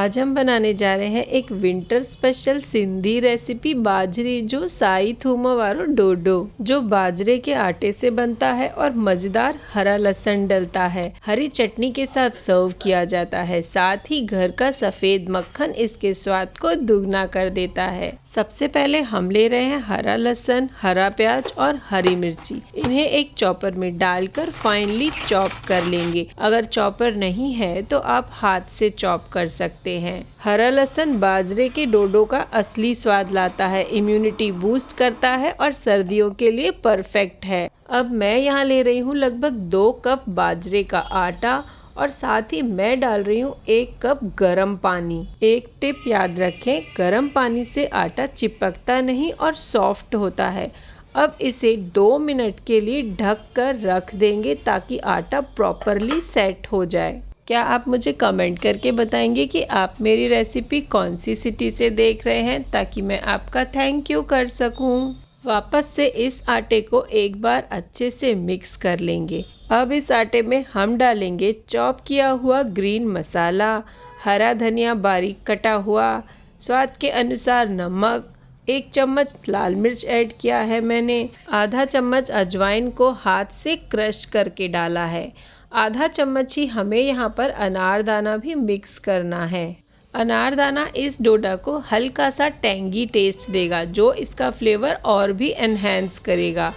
आज हम बनाने जा रहे हैं एक विंटर स्पेशल सिंधी रेसिपी बाजरी जो साई थूम वारो डोडो, जो बाजरे के आटे से बनता है और मजेदार हरा लहसुन डलता है। हरी चटनी के साथ सर्व किया जाता है। साथ ही घर का सफेद मक्खन इसके स्वाद को दुगना कर देता है। सबसे पहले हम ले रहे हैं हरा लहसुन, हरा प्याज और हरी मिर्ची। इन्हें एक चॉपर में डालकर फाइनली चॉप कर लेंगे। अगर चॉपर नहीं है तो आप हाथ से चॉप कर सकते हैं। हरा लहसुन बाजरे के डोडो का असली स्वाद लाता है, इम्यूनिटी बूस्ट करता है और सर्दियों के लिए परफेक्ट है। अब मैं यहाँ ले रही हूँ लगभग 2 कप बाजरे का आटा और साथ ही मैं डाल रही हूँ 1 कप गरम पानी। एक टिप याद रखें, गरम पानी से आटा चिपकता नहीं और सॉफ्ट होता है। अब इसे 2 मिनट के लिए ढक कर रख देंगे ताकि आटा प्रॉपरली सेट हो जाए। क्या आप मुझे कमेंट करके बताएंगे कि आप मेरी रेसिपी कौन सी सिटी से देख रहे हैं, ताकि मैं आपका थैंक यू कर सकूं। वापस से इस आटे को एक बार अच्छे से मिक्स कर लेंगे। अब इस आटे में हम डालेंगे चॉप किया हुआ ग्रीन मसाला, हरा धनिया बारीक कटा हुआ, स्वाद के अनुसार नमक, 1 चम्मच लाल मिर्च ऐड किया है मैंने, आधा चम्मच अजवाइन को हाथ से क्रश करके डाला है। आधा चम्मच ही हमें यहाँ पर अनारदाना भी मिक्स करना है। अनारदाना इस डोडा को हल्का सा टेंगी टेस्ट देगा, जो इसका फ्लेवर और भी एनहेंस करेगा।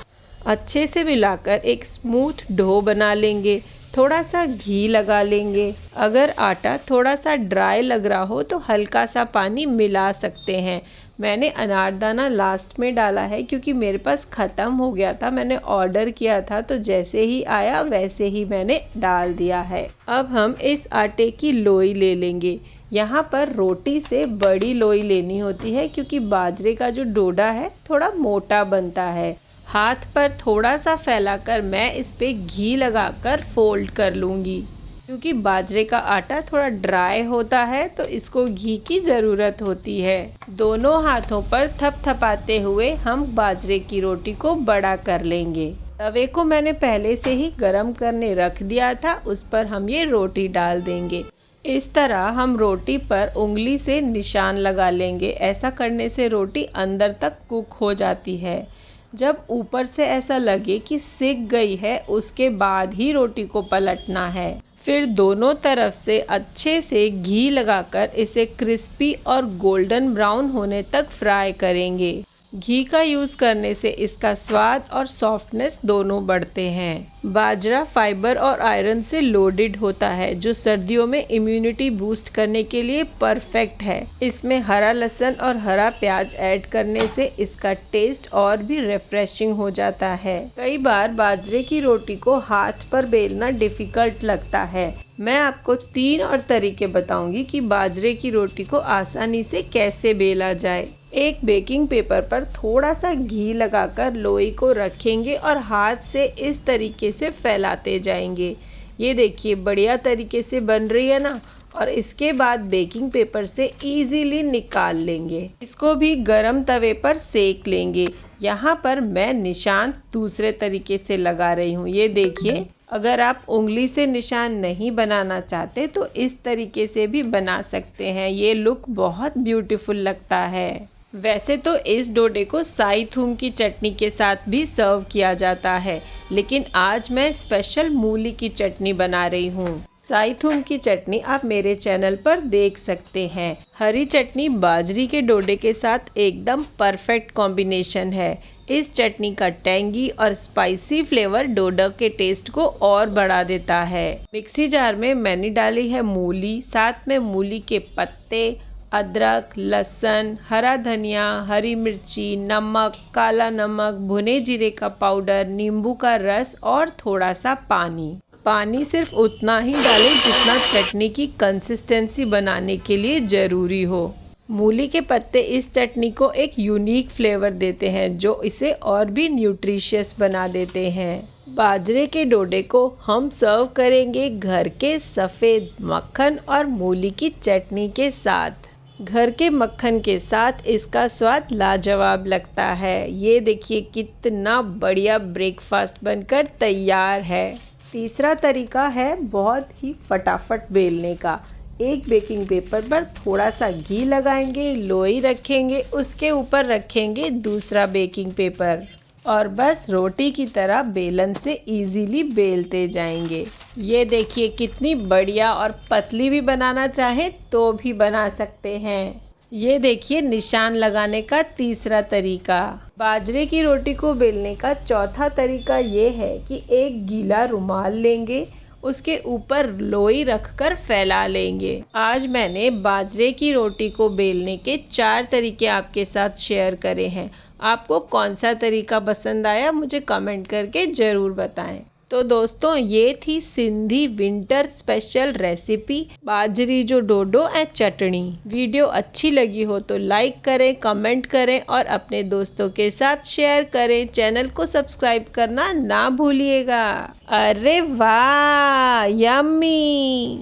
अच्छे से मिलाकर एक स्मूथ डो बना लेंगे। थोड़ा सा घी लगा लेंगे। अगर आटा थोड़ा सा ड्राई लग रहा हो तो हल्का सा पानी मिला सकते हैं। मैंने अनारदाना लास्ट में डाला है क्योंकि मेरे पास ख़त्म हो गया था। मैंने ऑर्डर किया था तो जैसे ही आया वैसे ही मैंने डाल दिया है। अब हम इस आटे की लोई ले लेंगे। यहाँ पर रोटी से बड़ी लोई लेनी होती है क्योंकि बाजरे का जो डोडा है थोड़ा मोटा बनता है। हाथ पर थोड़ा सा फैलाकर मैं इस पे घी लगाकर फोल्ड कर लूँगी। क्योंकि बाजरे का आटा थोड़ा ड्राई होता है तो इसको घी की ज़रूरत होती है। दोनों हाथों पर थपथपाते हुए हम बाजरे की रोटी को बड़ा कर लेंगे। तवे को मैंने पहले से ही गरम करने रख दिया था, उस पर हम ये रोटी डाल देंगे। इस तरह हम रोटी पर उंगली से निशान लगा लेंगे। ऐसा करने से रोटी अंदर तक कुक हो जाती है। जब ऊपर से ऐसा लगे कि सिक गई है, उसके बाद ही रोटी को पलटना है। फिर दोनों तरफ से अच्छे से घी लगाकर इसे क्रिस्पी और गोल्डन ब्राउन होने तक फ्राई करेंगे। घी का यूज़ करने से इसका स्वाद और सॉफ्टनेस दोनों बढ़ते हैं। बाजरा फाइबर और आयरन से लोडेड होता है, जो सर्दियों में इम्यूनिटी बूस्ट करने के लिए परफेक्ट है। इसमें हरा लहसुन और हरा प्याज ऐड करने से इसका टेस्ट और भी रिफ्रेशिंग हो जाता है। कई बार बाजरे की रोटी को हाथ पर बेलना डिफिकल्ट लगता है। मैं आपको 3 और तरीके बताऊंगी कि बाजरे की रोटी को आसानी से कैसे बेला जाए। एक बेकिंग पेपर पर थोड़ा सा घी लगाकर लोई को रखेंगे और हाथ से इस तरीके से फैलाते जाएंगे। ये देखिए बढ़िया तरीके से बन रही है ना। और इसके बाद बेकिंग पेपर से इजीली निकाल लेंगे। इसको भी गरम तवे पर सेक लेंगे। यहाँ पर मैं निशान दूसरे तरीके से लगा रही हूँ। ये देखिए, अगर आप उंगली से निशान नहीं बनाना चाहते तो इस तरीके से भी बना सकते हैं। ये लुक बहुत ब्यूटीफुल लगता है। वैसे तो इस डोडे को साई थूम की चटनी के साथ भी सर्व किया जाता है, लेकिन आज मैं स्पेशल मूली की चटनी बना रही हूँ। साई थूम की चटनी आप मेरे चैनल पर देख सकते हैं। हरी चटनी बाजरी के डोडे के साथ एकदम परफेक्ट कॉम्बिनेशन है। इस चटनी का टेंगी और स्पाइसी फ्लेवर डोडा के टेस्ट को और बढ़ा देता है। मिक्सी जार में मैंने डाली है मूली, साथ में मूली के पत्ते, अदरक, लहसुन, हरा धनिया, हरी मिर्ची, नमक, काला नमक, भुने जीरे का पाउडर, नींबू का रस और थोड़ा सा पानी। पानी सिर्फ उतना ही डालें जितना चटनी की कंसिस्टेंसी बनाने के लिए ज़रूरी हो। मूली के पत्ते इस चटनी को एक यूनिक फ्लेवर देते हैं, जो इसे और भी न्यूट्रिशियस बना देते हैं। बाजरे के डोडे को हम सर्व करेंगे घर के सफ़ेद मक्खन और मूली की चटनी के साथ। घर के मक्खन के साथ इसका स्वाद लाजवाब लगता है। ये देखिए कितना बढ़िया ब्रेकफास्ट बनकर तैयार है। तीसरा तरीका है बहुत ही फटाफट बेलने का। एक बेकिंग पेपर पर थोड़ा सा घी लगाएंगे, लोई रखेंगे, उसके ऊपर रखेंगे दूसरा बेकिंग पेपर और बस रोटी की तरह बेलन से इजीली बेलते जाएंगे। ये देखिए कितनी बढ़िया, और पतली भी बनाना चाहे तो भी बना सकते हैं। ये देखिए निशान लगाने का तीसरा तरीका। बाजरे की रोटी को बेलने का चौथा तरीका ये है कि एक गीला रुमाल लेंगे, उसके ऊपर लोई रखकर फैला लेंगे। आज मैंने बाजरे की रोटी को बेलने के 4 तरीके आपके साथ शेयर करे हैं। आपको कौन सा तरीका पसंद आया मुझे कमेंट करके ज़रूर बताएं। तो दोस्तों ये थी सिंधी विंटर स्पेशल रेसिपी बाजरी जो डोडो एंड चटनी। वीडियो अच्छी लगी हो तो लाइक करें, कमेंट करें और अपने दोस्तों के साथ शेयर करें। चैनल को सब्सक्राइब करना ना भूलिएगा। अरे वाह, यम्मी।